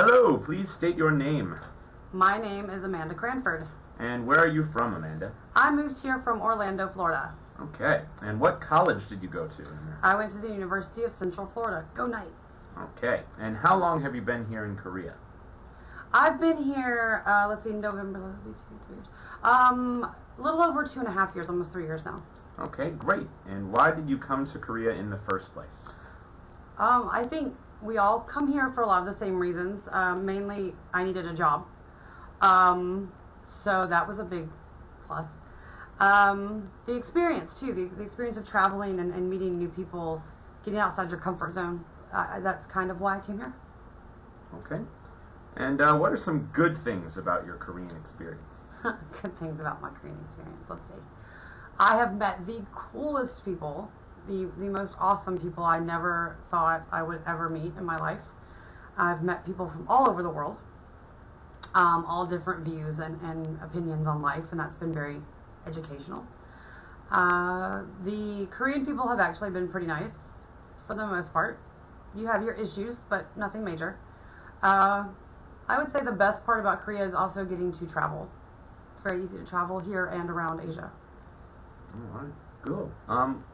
Hello, please state your name. My name is Amanda Cranford. And where are you from, Amanda? I moved here from Orlando, Florida. Okay. And what college did you go to? I went to the University of Central Florida. Go Knights. Okay. And how long have you been here in Korea? I've been here, let's see, November, 3 years. A little over 2.5 years, almost 3 years now. Okay, great. And why did you come to Korea in the first place? I think we all come here for a lot of the same reasons. Mainly, I needed a job. So that was a big plus. The experience, too. The experience of traveling and meeting new people, getting outside your comfort zone. That's kind of why I came here. Okay. And what are some good things about your Korean experience? Good things about my Korean experience. Let's see. I have met the coolest people, the most awesome people I never thought I would ever meet in my life. I've met people from all over the world, all different views and opinions on life, and that's been very educational. The Korean people have actually been pretty nice for the most part. You have your issues, but nothing major. I would say the best part about Korea is also getting to travel. It's very easy to travel here and around Asia. All right, cool.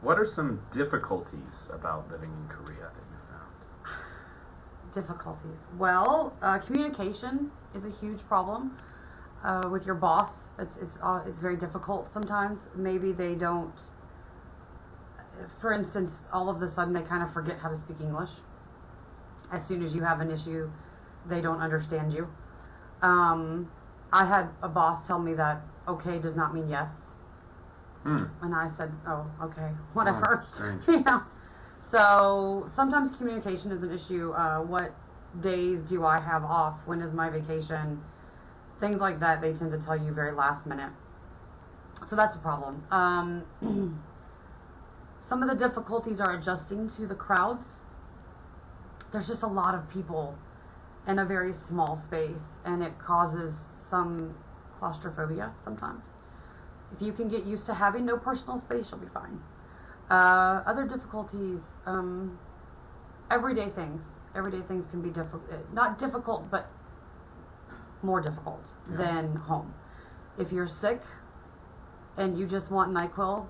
What are some difficulties about living in Korea that you found? Difficulties. Well, communication is a huge problem with your boss. It's very difficult sometimes. Maybe they don't. For instance, all of a sudden they kind of forget how to speak English. As soon as you have an issue, they don't understand you. I had a boss tell me that okay does not mean yes. And I said, oh, okay, whatever. Oh, strange. Yeah. So sometimes communication is an issue. What days do I have off? When is my vacation? Things like that, they tend to tell you very last minute. So that's a problem. Some of the difficulties are adjusting to the crowds. There's just a lot of people in a very small space, and it causes some claustrophobia sometimes. If you can get used to having no personal space, you'll be fine. Other difficulties, everyday things. Everyday things can be not difficult, but more difficult than home. If you're sick and you just want NyQuil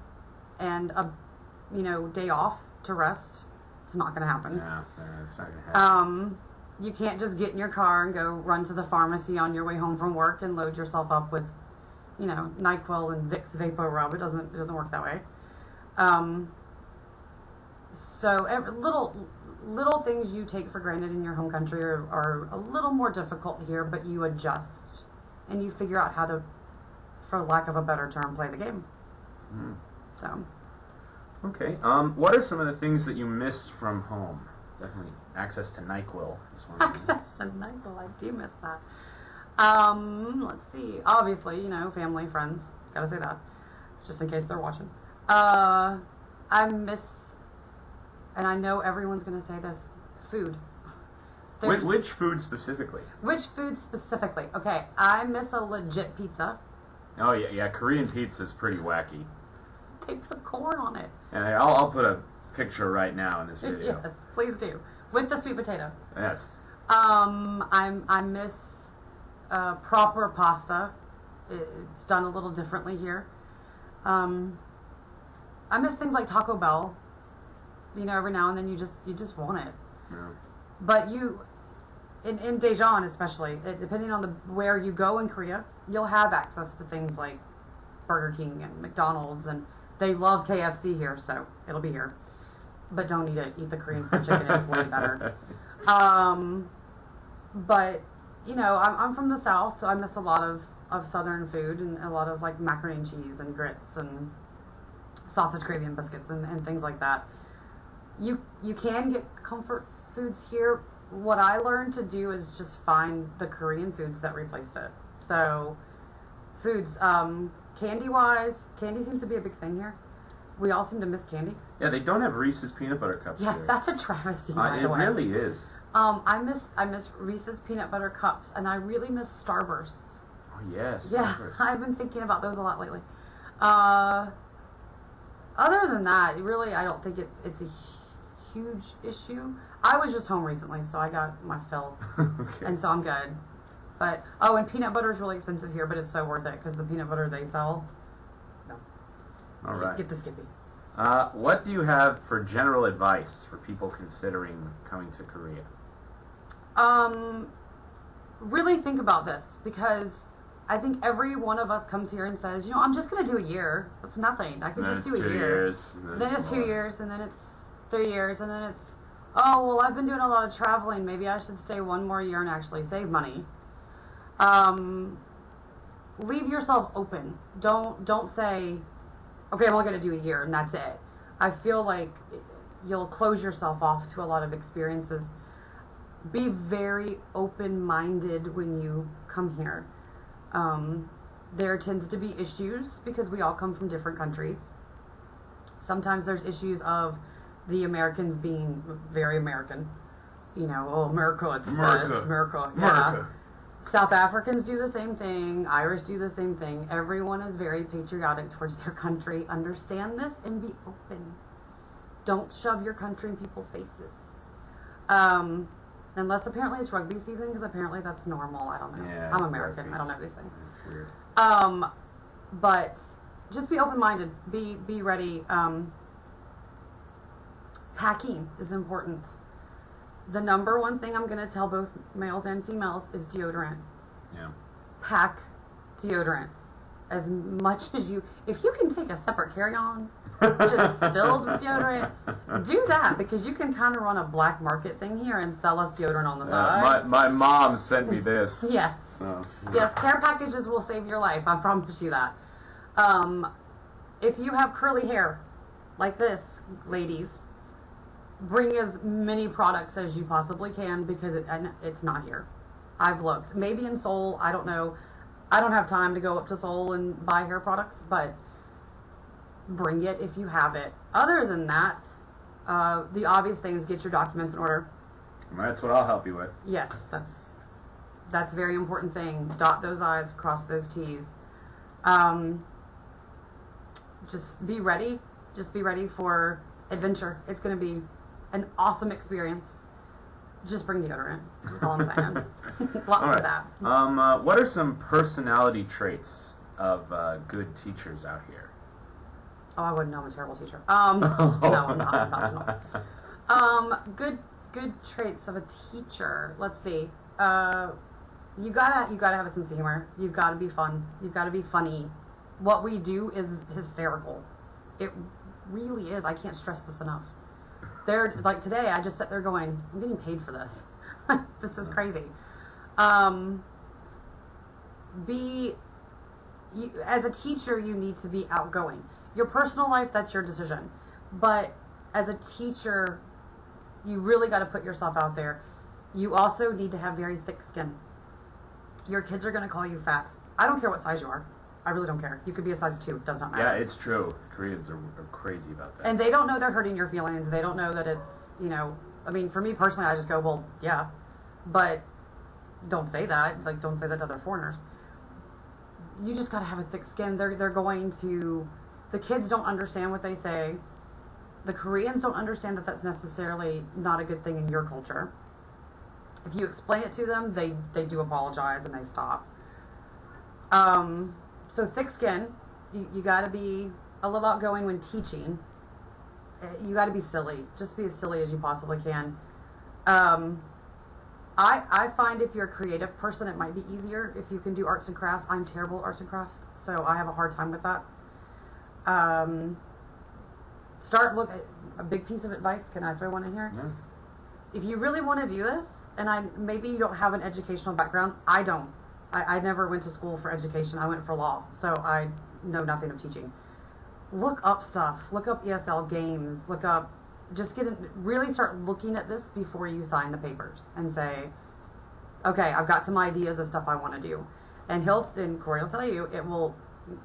and a day off to rest, it's not going to happen. Yeah, it's not going to happen. You can't just get in your car and go run to the pharmacy on your way home from work and load yourself up with NyQuil and Vicks Vapor Rub. It doesn't work that way. So little things you take for granted in your home country are a little more difficult here, but you adjust and you figure out how to, for lack of a better term, play the game. So. Okay. What are some of the things that you miss from home? Definitely access to NyQuil. Access to NyQuil. I do miss that. Let's see. Obviously, family, friends. Gotta say that. Just in case they're watching. I miss, and I know everyone's gonna say this, food. Which food specifically? Which food specifically? Okay, I miss a legit pizza. Oh, yeah. Korean pizza is pretty wacky. They put corn on it. And I'll put a picture right now in this video. Yes, please do. With the sweet potato. Yes. I miss proper pasta. It's done a little differently here. I miss things like Taco Bell. Every now and then you just want it. Yeah. But in Daejeon especially, depending on where you go in Korea, you'll have access to things like Burger King and McDonald's, and they love KFC here, so it'll be here. But don't eat it. Eat the Korean fried chicken. It's way better. But I'm from the South, so I miss a lot of Southern food and a lot of like macaroni and cheese and grits and sausage gravy and biscuits and things like that. You can get comfort foods here. What I learned to do is just find the Korean foods that replaced it. So foods, candy-wise, candy seems to be a big thing here. We all seem to miss candy. Yeah, they don't have Reese's peanut butter cups Yes, here. that's a travesty, by the way. It really is. I miss Reese's peanut butter cups, and I really miss Starbursts. Oh, yes. Yeah, I've been thinking about those a lot lately. Other than that, really, I don't think it's a huge issue. I was just home recently, so I got my fill, Okay. and so I'm good. But and peanut butter is really expensive here, but it's so worth it because the peanut butter they sell. No. All right. Get the Skippy. What do you have for general advice for people considering coming to Korea? Really think about this, because I think every one of us comes here and says, I'm just going to do a year. That's nothing. I can just do a year. 2 years. Then it's 2 years, and then it's 3 years, and then it's, oh, well, I've been doing a lot of traveling. Maybe I should stay 1 more year and actually save money. Leave yourself open. Don't say, okay, I'm only going to do a year and that's it. I feel like you'll close yourself off to a lot of experiences. Be very open-minded when you come here. There tends to be issues because we all come from different countries. Sometimes there's issues of the Americans being very American. America, it's us, America. Yeah. America. South Africans do the same thing. Irish do the same thing. Everyone is very patriotic towards their country. Understand this and be open. Don't shove your country in people's faces. Unless apparently it's rugby season, because apparently that's normal. I don't know. Yeah, I'm American. rugby's- I don't know these things. It's weird. But just be open-minded. Be ready. Packing is important. The number one thing I'm going to tell both males and females is deodorant. Yeah. Pack deodorant as much as if you can take a separate carry-on just filled with deodorant, do that, because you can kind of run a black market thing here and sell us deodorant on the side. My mom sent me this. Yes. So. Yes, care packages will save your life. I promise you that. If you have curly hair like this, ladies, bring as many products as you possibly can, because it's not here. I've looked. Maybe in Seoul, I don't know. I don't have time to go up to Seoul and buy hair products, but bring it if you have it. Other than that, the obvious thing is get your documents in order. That's what I'll help you with. Yes, that's a very important thing. Dot those I's, cross those T's. Just be ready. Just be ready for adventure. It's going to be an awesome experience. Just bring deodorant. That's all I'm saying. Lots of that. What are some personality traits of good teachers out here? Oh, I wouldn't know. I'm a terrible teacher. No, I'm not. Good traits of a teacher. Let's see. You gotta have a sense of humor. You've got to be fun. You've got to be funny. What we do is hysterical. It really is. I can't stress this enough. Like today, I just sat there going, I'm getting paid for this. This is crazy. As a teacher, you need to be outgoing. Your personal life, that's your decision. But as a teacher, you really got to put yourself out there. You also need to have very thick skin. Your kids are going to call you fat. I don't care what size you are. I really don't care. You could be a size 2. It does not matter. Yeah, it's true. The Koreans are crazy about that. And they don't know they're hurting your feelings. They don't know that it's, I mean, for me personally, I just go, well, yeah. But don't say that. Like, don't say that to other foreigners. You just got to have a thick skin. They're going to... The kids don't understand what they say. The Koreans don't understand that that's necessarily not a good thing in your culture. If you explain it to them, they do apologize and they stop. So thick skin, you got to be a little outgoing when teaching. You got to be silly. Just be as silly as you possibly can. I find if you're a creative person, it might be easier if you can do arts and crafts. I'm terrible at arts and crafts, so I have a hard time with that. Look at a big piece of advice. Can I throw one in here? Yeah. If you really want to do this, and maybe you don't have an educational background, I don't. I never went to school for education. I went for law, so I know nothing of teaching. Look up stuff. Look up ESL games. Really start looking at this before you sign the papers and say, okay, I've got some ideas of stuff I want to do. And Corey will tell you, it will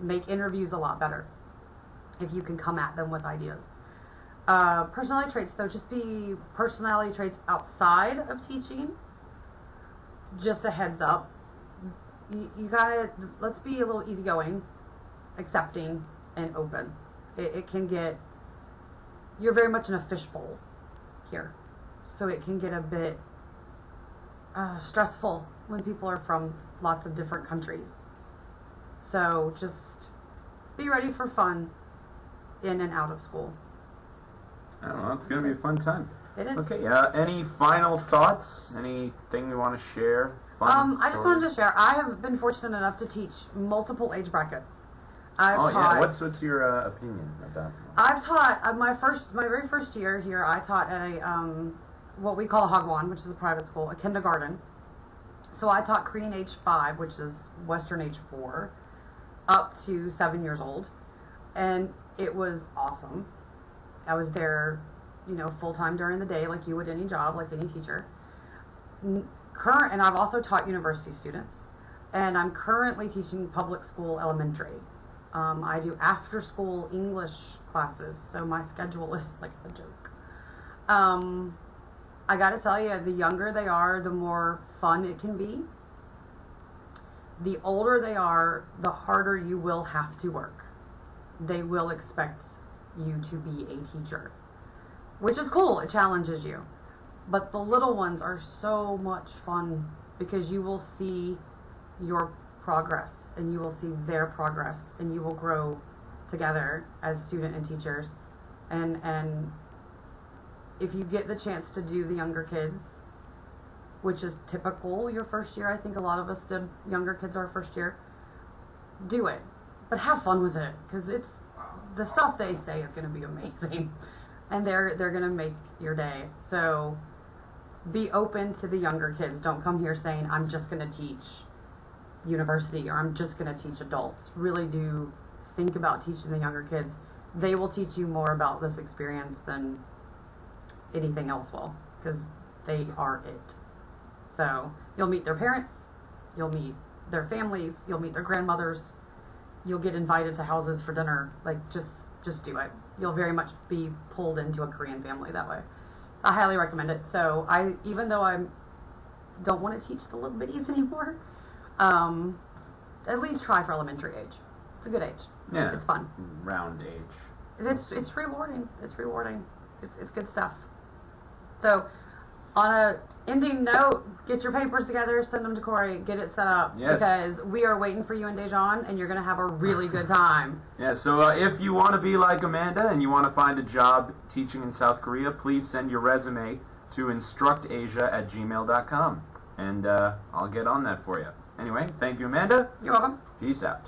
make interviews a lot better if you can come at them with ideas. Personality traits, though, just be personality traits outside of teaching. Just a heads up. You gotta, let's be a little easygoing, accepting, and open. It can get, you're very much in a fishbowl. here. So it can get a bit stressful when people are from lots of different countries. So just be ready for fun in and out of school. I don't know. It's going to be a fun time. It is. Okay. Any final thoughts? Anything you want to share? I just wanted to share. I have been fortunate enough to teach multiple age brackets. I've taught. Yeah. What's your opinion about that? I've taught my very first year here. I taught at a what we call a Hagwon, which is a private school, a kindergarten. So I taught Korean age 5, which is Western age 4, up to 7 years old, and it was awesome. I was there, full time during the day, like you would any job, like any teacher. And I've also taught university students, and I'm currently teaching public school elementary. I do after school English classes, so my schedule is like a joke. I gotta tell you, the younger they are, the more fun it can be. The older they are, the harder you will have to work. They will expect you to be a teacher, which is cool. It challenges you. But the little ones are so much fun because you will see your progress and you will see their progress and you will grow together as student and teachers. And if you get the chance to do the younger kids, which is typical your first year, I think a lot of us did younger kids our first year, do it. But have fun with it, because it's the stuff they say is going to be amazing. And they're going to make your day. So be open to the younger kids. Don't come here saying, I'm just going to teach university or I'm just going to teach adults. Really do think about teaching the younger kids. They will teach you more about this experience than anything else will, because they are it. So you'll meet their parents, you'll meet their families, you'll meet their grandmothers, you'll get invited to houses for dinner. Like, just do it. You'll very much be pulled into a Korean family that way. I highly recommend it. So even though I don't want to teach the little bitties anymore, at least try for elementary age. It's a good age. Yeah, it's fun. Round age. It's rewarding. It's rewarding. It's good stuff. So, on a ending note, get your papers together, send them to Corey, get it set up. Yes. Because we are waiting for you in Daejeon, and you're going to have a really good time. Yeah, so if you want to be like Amanda and you want to find a job teaching in South Korea, please send your resume to InstructAsia@gmail.com, and I'll get on that for you. Anyway, thank you, Amanda. You're welcome. Peace out.